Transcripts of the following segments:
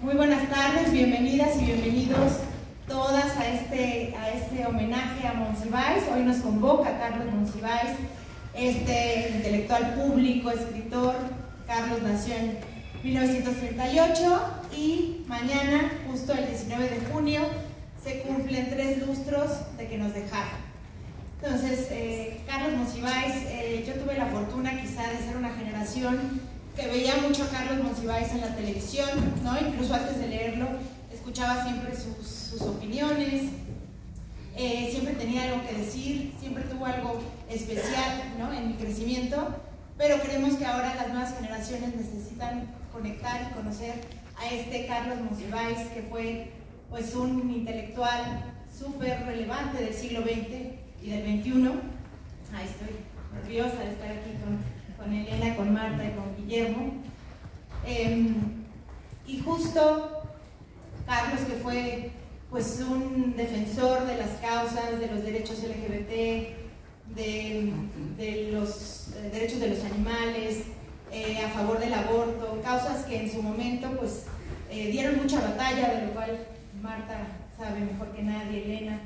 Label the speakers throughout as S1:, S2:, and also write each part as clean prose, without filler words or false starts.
S1: Muy buenas tardes, bienvenidas y bienvenidos todas a este homenaje a Monsiváis. Hoy nos convoca Carlos Monsiváis, este intelectual público, escritor. Carlos nació en 1938 y mañana, justo el 19 de junio, se cumplen 3 lustros de que nos dejara. Entonces, Carlos Monsiváis, yo tuve la fortuna quizá de ser una generación que veía mucho a Carlos Monsiváis en la televisión, ¿no? Incluso antes de leerlo, escuchaba siempre sus opiniones, siempre tenía algo que decir, siempre tuvo algo especial, ¿no?, en mi crecimiento, pero creemos que ahora las nuevas generaciones necesitan conectar y conocer a este Carlos Monsiváis, que fue pues un intelectual súper relevante del siglo XX y del XXI. Ahí estoy nerviosa de estar aquí con Elena, con Marta y con Guillermo. Y justo Carlos, que fue pues un defensor de las causas, de los derechos LGBT, de los derechos de los animales, a favor del aborto, causas que en su momento pues dieron mucha batalla, de lo cual Marta sabe mejor que nadie, Elena.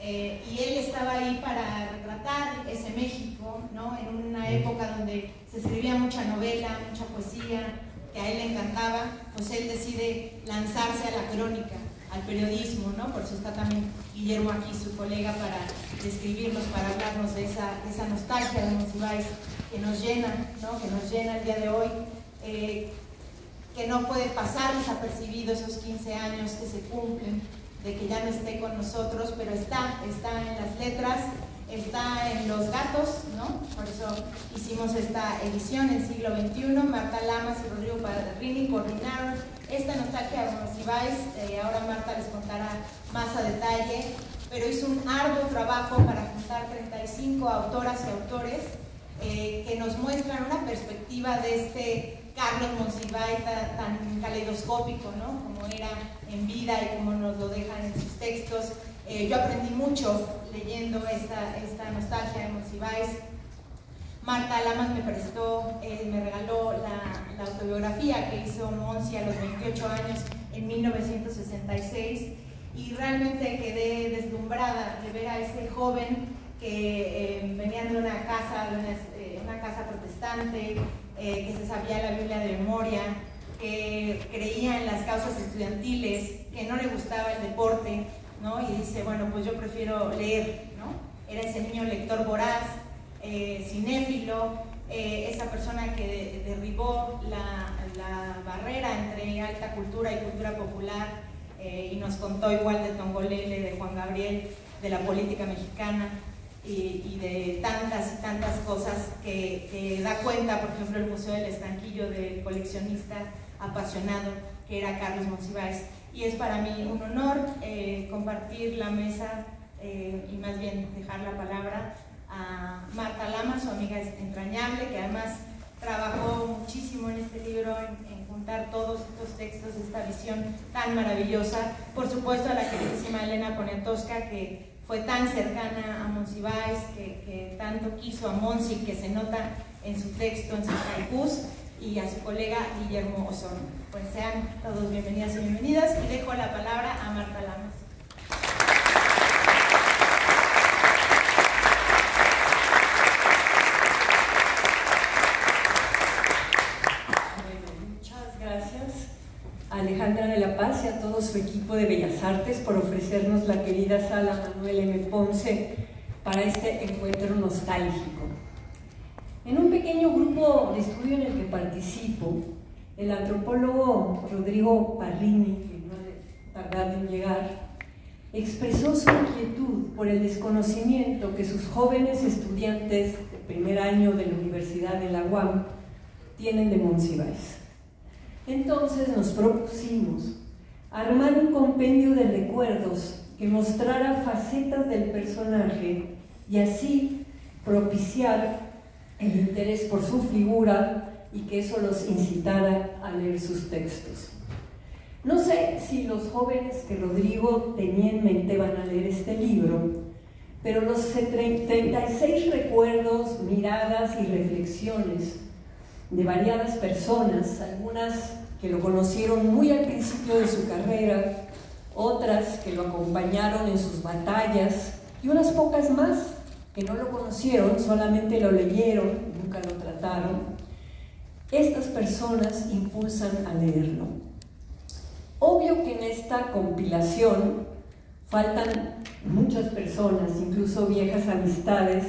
S1: Y él estaba ahí para retratar ese México, ¿no?, en una época donde se escribía mucha novela, mucha poesía, que a él le encantaba. Pues él decide lanzarse a la crónica, al periodismo, ¿no? Por eso está también Guillermo aquí, su colega, para describirnos, para hablarnos de esa nostalgia de Monsiváis que nos llena, ¿no?, que nos llena el día de hoy, que no puede pasar desapercibido esos 15 años que se cumplen de que ya no esté con nosotros, pero está en las letras, está en los gatos, ¿no? Por eso hicimos esta edición en siglo XXI. Marta Lamas y Rodrigo Parrini coordinaron esta nostalgia de Monsiváis. Ahora Marta les contará más a detalle, pero hizo un arduo trabajo para juntar 35 autoras y autores que nos muestran una perspectiva de este Carlos Monsiváis tan caleidoscópico, ¿no?, como era en vida y como nos lo dejan en sus textos. Yo aprendí mucho leyendo esta nostalgia de Monsiváis. Marta Lamas me regaló la autobiografía que hizo Monsi a los 28 años en 1966, y realmente quedé deslumbrada de ver a ese joven que venía de una casa protestante, que se sabía la Biblia de memoria, que creía en las causas estudiantiles, que no le gustaba el deporte, ¿no? Y dice, bueno, pues yo prefiero leer, ¿no? Era ese niño lector voraz, cinéfilo, esa persona que derribó la barrera entre alta cultura y cultura popular, y nos contó igual de Tongolele, de Juan Gabriel, de la política mexicana, y de tantas y tantas cosas que da cuenta, por ejemplo, el Museo del Estanquillo, del coleccionista apasionado que era Carlos Monsiváis. Y es para mí un honor compartir la mesa y más bien dejar la palabra a Marta Lamas, su amiga entrañable, que además trabajó muchísimo en este libro, en juntar todos estos textos, esta visión tan maravillosa. Por supuesto, a la queridísima Elena Poniatowska, que fue tan cercana a Monsiváis, que tanto quiso a Monsi, que se nota en su texto, en sus haikus, y a su colega Guillermo Osorno. Pues sean todos bienvenidas y bienvenidas, y dejo la palabra a Marta Lamas.
S2: Muchas gracias a Alejandra de la Paz y a todo su equipo de Bellas Artes por ofrecernos la querida sala Manuel M. Ponce para este encuentro nostálgico. En un pequeño grupo de estudio en el que participo, el antropólogo Rodrigo Parrini, que no ha tardado en llegar, expresó su inquietud por el desconocimiento que sus jóvenes estudiantes de primer año de la Universidad de la UAM tienen de Monsiváis. Entonces nos propusimos armar un compendio de recuerdos que mostrara facetas del personaje y así propiciar el interés por su figura y que eso los incitara a leer sus textos. No sé si los jóvenes que Rodrigo tenía en mente van a leer este libro, pero los 36 recuerdos, miradas y reflexiones de variadas personas, algunas que lo conocieron muy al principio de su carrera, otras que lo acompañaron en sus batallas y unas pocas más que no lo conocieron, solamente lo leyeron, nunca lo trataron. Estas personas impulsan a leerlo. Obvio que en esta compilación faltan muchas personas, incluso viejas amistades,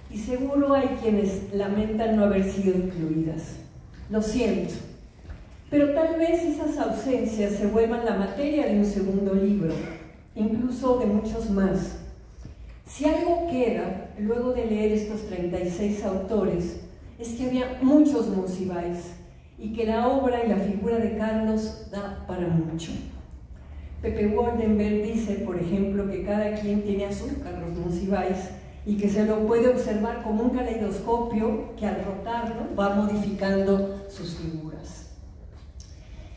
S2: y seguro hay quienes lamentan no haber sido incluidas. Lo siento, pero tal vez esas ausencias se vuelvan la materia de un segundo libro, incluso de muchos más. Si algo queda, luego de leer estos 36 autores, es que había muchos Monsiváis y que la obra y la figura de Carlos da para mucho. Pepe Woldenberg dice, por ejemplo, que cada quien tiene a su Carlos Monsiváis y que se lo puede observar como un caleidoscopio que al rotarlo va modificando sus figuras.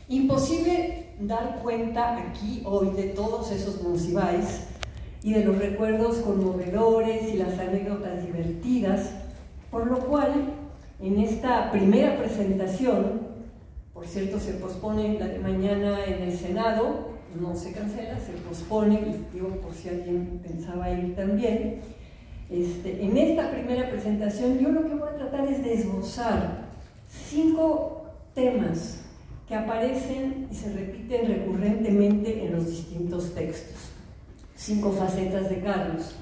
S2: Imposible dar cuenta aquí hoy de todos esos Monsiváis y de los recuerdos conmovedores y las anécdotas divertidas, por lo cual en esta primera presentación, por cierto se pospone la de mañana en el Senado, no se cancela, se pospone, digo por si alguien pensaba ir también. En esta primera presentación yo lo que voy a tratar es de esbozar 5 temas que aparecen y se repiten recurrentemente en los distintos textos. 5 facetas de Carlos.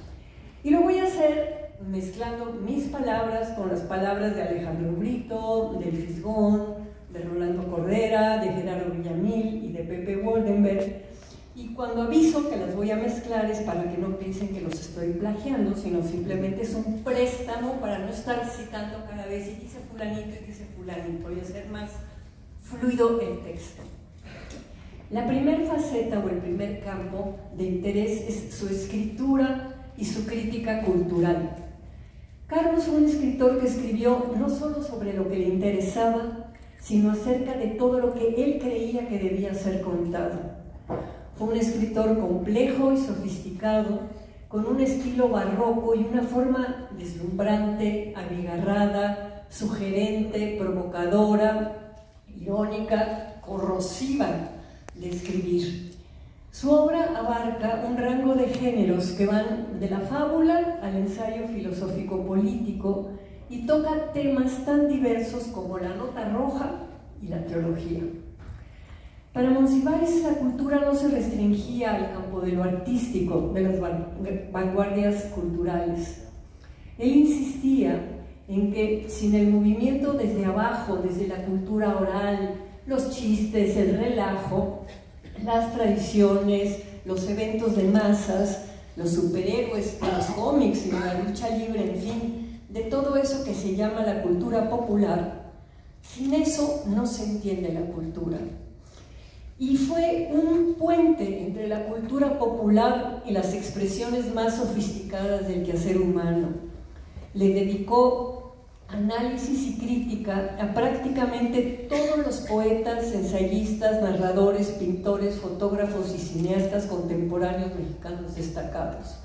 S2: Y lo voy a hacer mezclando mis palabras con las palabras de Alejandro Brito, del Fisgón, de Rolando Cordera, de Gerardo Villamil y de Pepe Woldenberg. Y cuando aviso que las voy a mezclar es para que no piensen que los estoy plagiando, sino simplemente es un préstamo para no estar citando cada vez y dice fulanito y dice fulanito, y hacer más fluido el texto. La primera faceta o el primer campo de interés es su escritura y su crítica cultural. Carlos fue un escritor que escribió no solo sobre lo que le interesaba, sino acerca de todo lo que él creía que debía ser contado. Fue un escritor complejo y sofisticado, con un estilo barroco y una forma deslumbrante, abigarrada, sugerente, provocadora, irónica, corrosiva de escribir. Su obra abarca un rango de géneros que van de la fábula al ensayo filosófico-político y toca temas tan diversos como la nota roja y la teología. Para Monsiváis la cultura no se restringía al campo de lo artístico, de las vanguardias culturales. Él insistía en que sin el movimiento desde abajo, desde la cultura oral, los chistes, el relajo, las tradiciones, los eventos de masas, los superhéroes, los cómics y la lucha libre, en fin, de todo eso que se llama la cultura popular, sin eso no se entiende la cultura. Y fue un puente entre la cultura popular y las expresiones más sofisticadas del quehacer humano. Le dedicó análisis y crítica a prácticamente todos los poetas, ensayistas, narradores, pintores, fotógrafos y cineastas contemporáneos mexicanos destacados.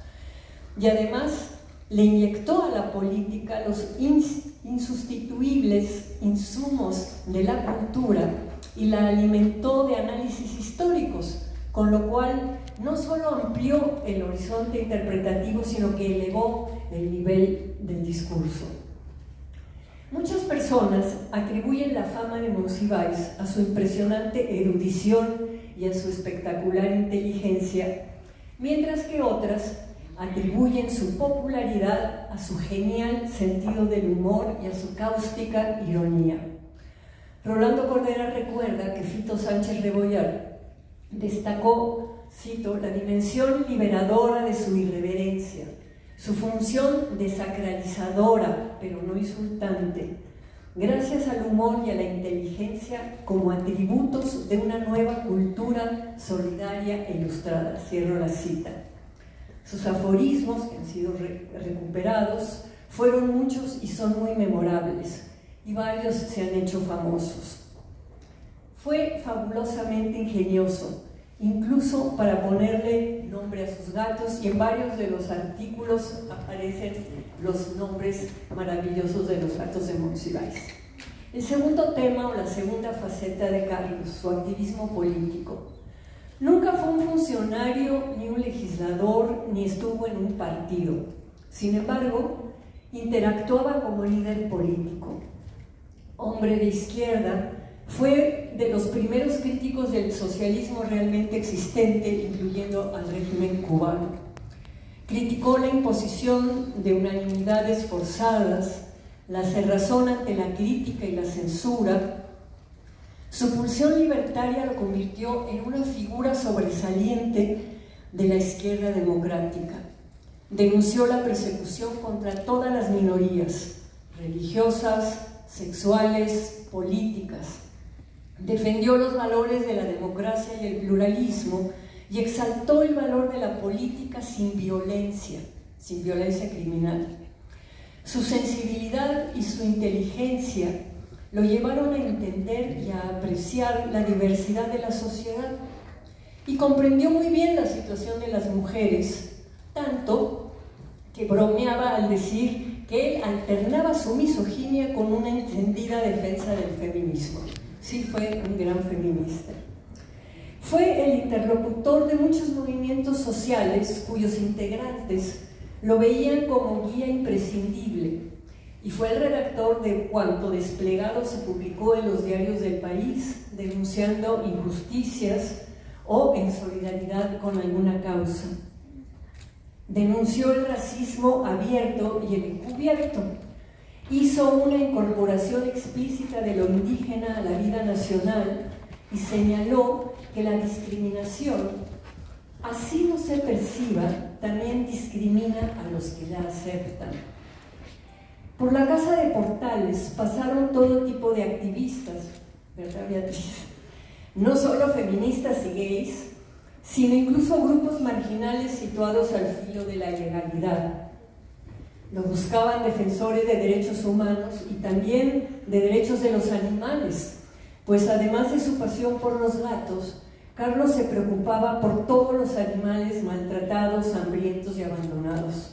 S2: Y además le inyectó a la política los insustituibles insumos de la cultura y la alimentó de análisis históricos, con lo cual no solo amplió el horizonte interpretativo, sino que elevó el nivel del discurso. Muchas personas atribuyen la fama de Monsiváis a su impresionante erudición y a su espectacular inteligencia, mientras que otras atribuyen su popularidad a su genial sentido del humor y a su cáustica ironía. Rolando Cordera recuerda que Fito Sánchez Rebollar destacó, cito, la dimensión liberadora de su irreverencia, su función desacralizadora, pero no insultante, gracias al humor y a la inteligencia como atributos de una nueva cultura solidaria e ilustrada. Cierro la cita. Sus aforismos, que han sido recuperados, fueron muchos y son muy memorables, y varios se han hecho famosos. Fue fabulosamente ingenioso, incluso para ponerle nombre a sus gatos, y en varios de los artículos aparecen los nombres maravillosos de los gatos de Monsiváis. El segundo tema o la segunda faceta de Carlos, su activismo político. Nunca fue un funcionario, ni un legislador, ni estuvo en un partido. Sin embargo, interactuaba como líder político. Hombre de izquierda, fue de los primeros críticos del socialismo realmente existente, incluyendo al régimen cubano. Criticó la imposición de unanimidades forzadas, la cerrazón ante la crítica y la censura. Su pulsión libertaria lo convirtió en una figura sobresaliente de la izquierda democrática. Denunció la persecución contra todas las minorías, religiosas, sexuales, políticas. Defendió los valores de la democracia y el pluralismo y exaltó el valor de la política sin violencia criminal. Su sensibilidad y su inteligencia lo llevaron a entender y a apreciar la diversidad de la sociedad y comprendió muy bien la situación de las mujeres, tanto que bromeaba al decir que él alternaba su misoginia con una encendida defensa del feminismo. Sí, fue un gran feminista. Fue el interlocutor de muchos movimientos sociales cuyos integrantes lo veían como guía imprescindible y fue el redactor de cuanto desplegado se publicó en los diarios del país, denunciando injusticias o en solidaridad con alguna causa. Denunció el racismo abierto y el encubierto. Hizo una incorporación explícita de lo indígena a la vida nacional y señaló que la discriminación, así no se perciba, también discrimina a los que la aceptan. Por la Casa de Portales pasaron todo tipo de activistas, ¿verdad, Beatriz? No solo feministas y gays, sino incluso grupos marginales situados al filo de la ilegalidad. Lo buscaban defensores de derechos humanos y también de derechos de los animales, pues además de su pasión por los gatos, Carlos se preocupaba por todos los animales maltratados, hambrientos y abandonados.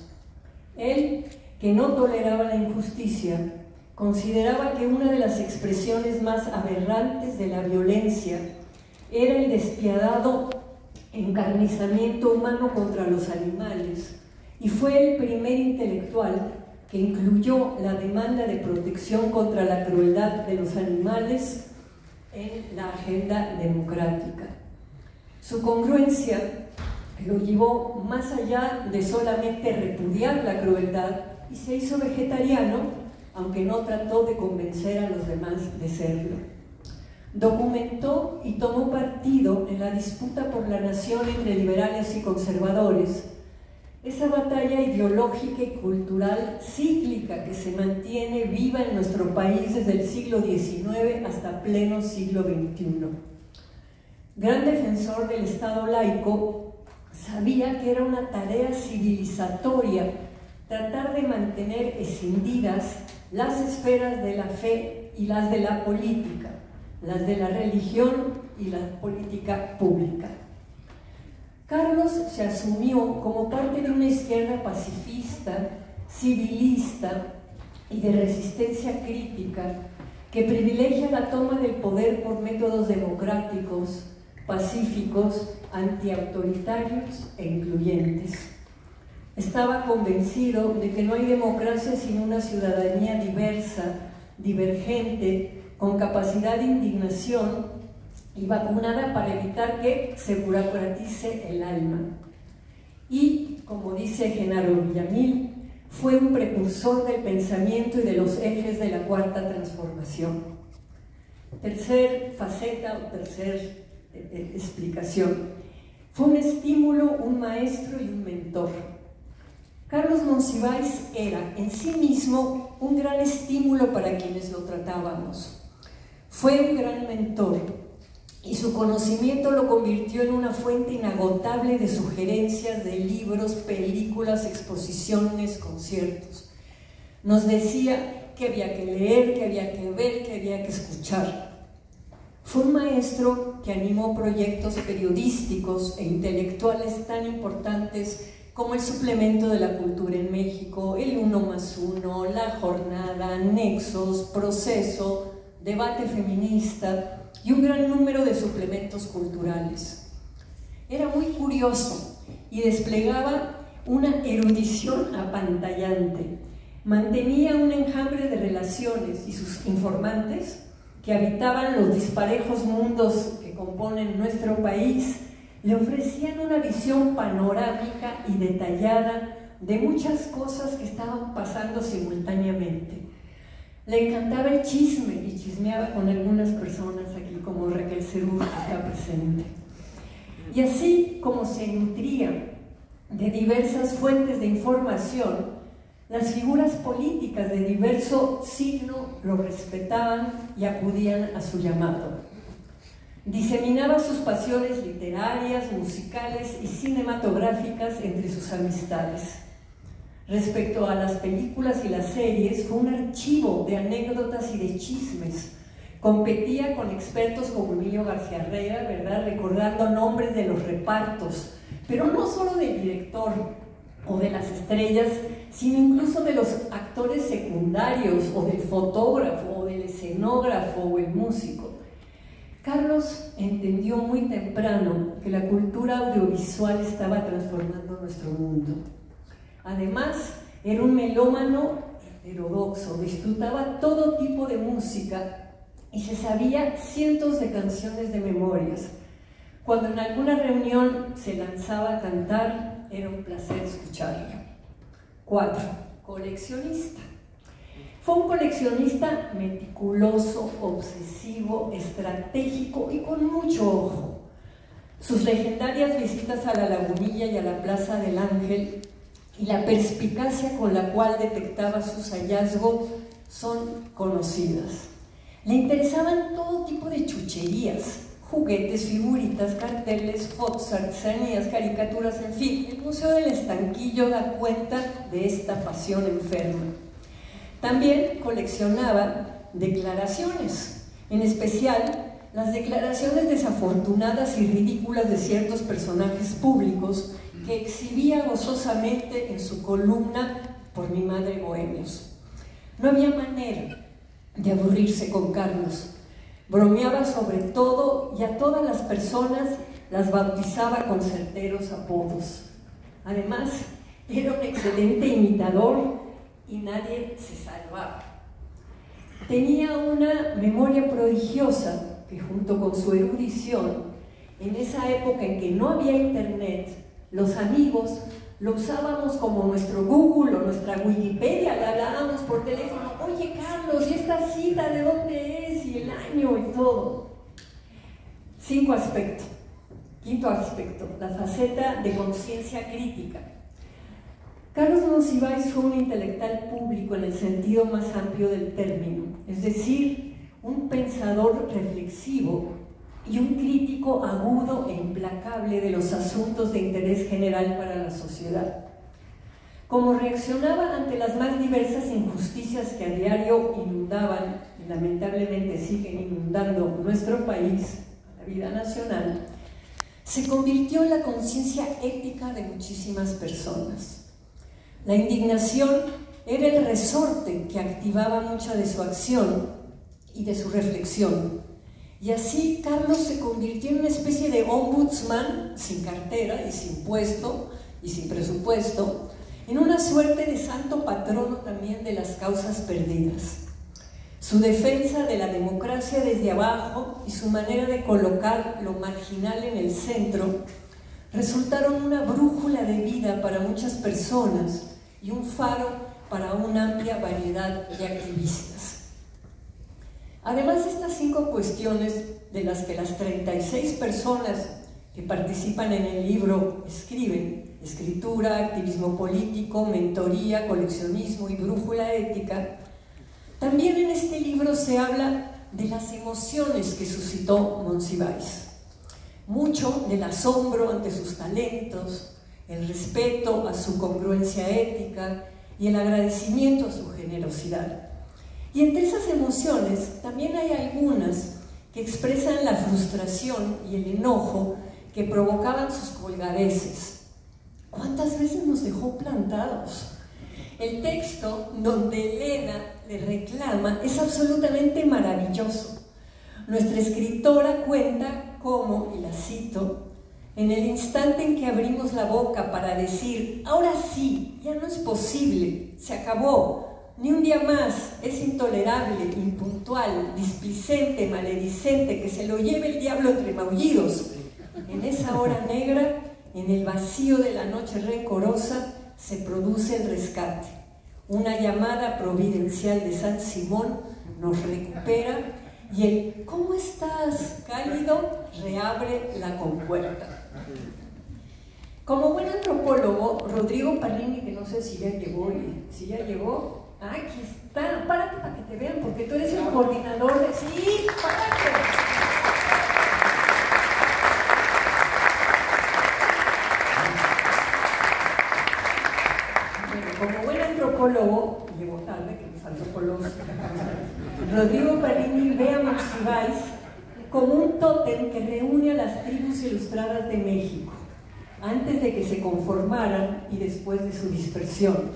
S2: Él, que no toleraba la injusticia, consideraba que una de las expresiones más aberrantes de la violencia era el despiadado encarnizamiento humano contra los animales, y fue el primer intelectual que incluyó la demanda de protección contra la crueldad de los animales en la agenda democrática. Su congruencia lo llevó más allá de solamente repudiar la crueldad y se hizo vegetariano, aunque no trató de convencer a los demás de serlo. Documentó y tomó partido en la disputa por la nación entre liberales y conservadores, esa batalla ideológica y cultural cíclica que se mantiene viva en nuestro país desde el siglo XIX hasta pleno siglo XXI. Gran defensor del Estado laico, sabía que era una tarea civilizatoria tratar de mantener escindidas las esferas de la fe y las de la política, las de la religión y la política pública. Carlos se asumió como parte de una izquierda pacifista, civilista y de resistencia crítica que privilegia la toma del poder por métodos democráticos, pacíficos, antiautoritarios e incluyentes. Estaba convencido de que no hay democracia sin una ciudadanía diversa, divergente, con capacidad de indignación y vacunada para evitar que se burocratice el alma. Y, como dice Genaro Villamil, fue un precursor del pensamiento y de los ejes de la Cuarta Transformación. Tercer faceta o tercer explicación. Fue un estímulo, un maestro y un mentor. Carlos Monsiváis era en sí mismo un gran estímulo para quienes lo tratábamos. Fue un gran mentor y su conocimiento lo convirtió en una fuente inagotable de sugerencias de libros, películas, exposiciones, conciertos. Nos decía que había que leer, que había que ver, que había que escuchar. Fue un maestro que animó proyectos periodísticos e intelectuales tan importantes como el Suplemento de la Cultura en México, el 1+1, La Jornada, Nexos, Proceso, debate feminista y un gran número de suplementos culturales. Era muy curioso y desplegaba una erudición apantallante. Mantenía un enjambre de relaciones y sus informantes, que habitaban los disparejos mundos que componen nuestro país, le ofrecían una visión panorámica y detallada de muchas cosas que estaban pasando simultáneamente. Le encantaba el chisme y chismeaba con algunas personas aquí, como Raquel Cerú, que está presente. Y así como se nutría de diversas fuentes de información, las figuras políticas de diverso signo lo respetaban y acudían a su llamado. Diseminaba sus pasiones literarias, musicales y cinematográficas entre sus amistades. Respecto a las películas y las series, fue un archivo de anécdotas y de chismes. Competía con expertos como Emilio García Herrera, ¿verdad?, recordando nombres de los repartos, pero no solo del director o de las estrellas, sino incluso de los actores secundarios, o del fotógrafo, o del escenógrafo, o el músico. Carlos entendió muy temprano que la cultura audiovisual estaba transformando nuestro mundo. Además, era un melómano heterodoxo, disfrutaba todo tipo de música y se sabía cientos de canciones de memorias. Cuando en alguna reunión se lanzaba a cantar, era un placer escucharlo. 4. Coleccionista. Fue un coleccionista meticuloso, obsesivo, estratégico y con mucho ojo. Sus legendarias visitas a la Lagunilla y a la Plaza del Ángel y la perspicacia con la cual detectaba sus hallazgos son conocidas. Le interesaban todo tipo de chucherías, juguetes, figuritas, carteles, fotos, artesanías, caricaturas, en fin. El Museo del Estanquillo da cuenta de esta pasión enferma. También coleccionaba declaraciones, en especial las declaraciones desafortunadas y ridículas de ciertos personajes públicos que exhibía gozosamente en su columna Por mi madre Bohemios. No había manera de aburrirse con Carlos. Bromeaba sobre todo y a todas las personas las bautizaba con certeros apodos. Además, era un excelente imitador y nadie se salvaba. Tenía una memoria prodigiosa que, junto con su erudición, en esa época en que no había internet, los amigos lo usábamos como nuestro Google o nuestra Wikipedia, le hablábamos por teléfono: oye Carlos, ¿y esta cita de dónde es? Y el año y todo. 5 aspectos. Quinto aspecto, la faceta de conciencia crítica. Carlos Monsiváis fue un intelectual público en el sentido más amplio del término, es decir, un pensador reflexivo y un crítico agudo e implacable de los asuntos de interés general para la sociedad. Como reaccionaba ante las más diversas injusticias que a diario inundaban, y lamentablemente siguen inundando nuestro país, la vida nacional, se convirtió en la conciencia ética de muchísimas personas. La indignación era el resorte que activaba mucha de su acción y de su reflexión. Y así Carlos se convirtió en una especie de ombudsman sin cartera y sin puesto y sin presupuesto, en una suerte de santo patrono también de las causas perdidas. Su defensa de la democracia desde abajo y su manera de colocar lo marginal en el centro resultaron una brújula de vida para muchas personas y un faro para una amplia variedad de activistas. Además de estas 5 cuestiones de las que las 36 personas que participan en el libro escriben: escritura, activismo político, mentoría, coleccionismo y brújula ética, también en este libro se habla de las emociones que suscitó Monsiváis. Mucho del asombro ante sus talentos, el respeto a su congruencia ética y el agradecimiento a su generosidad. Y entre esas emociones también hay algunas que expresan la frustración y el enojo que provocaban sus colgadeces. ¿Cuántas veces nos dejó plantados? El texto donde Elena le reclama es absolutamente maravilloso. Nuestra escritora cuenta cómo, y la cito, en el instante en que abrimos la boca para decir, ahora sí, ya no es posible, se acabó, ni un día más, es intolerable, impuntual, displicente, maledicente, que se lo lleve el diablo entre maullidos. En esa hora negra, en el vacío de la noche rencorosa, se produce el rescate. Una llamada providencial de San Simón nos recupera y el ¿cómo estás, cálido? Reabre la compuerta. Como buen antropólogo, Rodrigo Parrini, que no sé si ya llegó, aquí está, párate para que te vean, porque tú eres el coordinador de... ¡Sí, párate! Como buen antropólogo, llegó tarde, que los antropólogos, Rodrigo Parrini ve a Monsiváis como un tótem que reúne a las tribus ilustradas de México, antes de que se conformaran y después de su dispersión.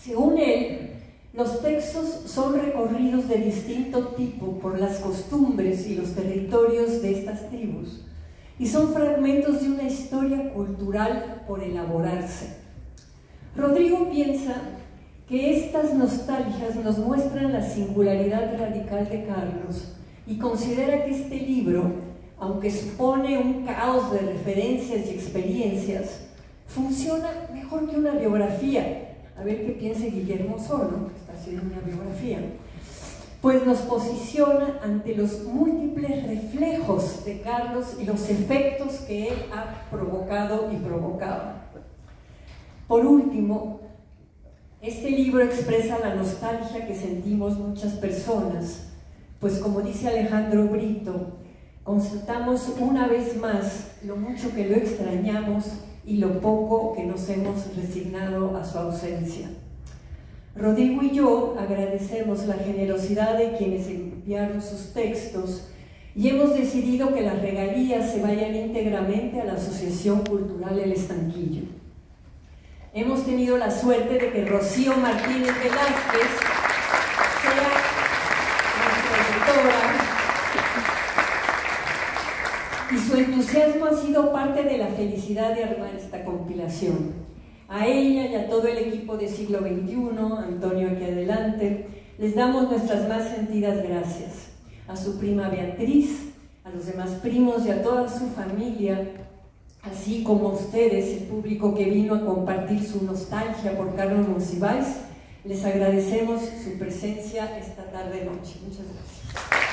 S2: Según él, los textos son recorridos de distinto tipo por las costumbres y los territorios de estas tribus, y son fragmentos de una historia cultural por elaborarse. Rodrigo piensa que estas nostalgias nos muestran la singularidad radical de Carlos y considera que este libro, aunque supone un caos de referencias y experiencias, funciona mejor que una biografía. A ver qué piensa Guillermo Solo, que está haciendo una biografía, pues nos posiciona ante los múltiples reflejos de Carlos y los efectos que él ha provocado y provocado. Por último, este libro expresa la nostalgia que sentimos muchas personas, pues como dice Alejandro Brito, constatamos una vez más lo mucho que lo extrañamos y lo poco que nos hemos resignado a su ausencia. Rodrigo y yo agradecemos la generosidad de quienes enviaron sus textos y hemos decidido que las regalías se vayan íntegramente a la Asociación Cultural El Estanquillo. Hemos tenido la suerte de que Rocío Martínez Velázquez sea nuestra editora y su entusiasmo ha sido parte de la felicidad de armar esta compilación. A ella y a todo el equipo de Siglo XXI, Antonio aquí adelante, les damos nuestras más sentidas gracias. A su prima Beatriz, a los demás primos y a toda su familia, así como a ustedes, el público que vino a compartir su nostalgia por Carlos Monsiváis, les agradecemos su presencia esta tarde-noche. Muchas gracias.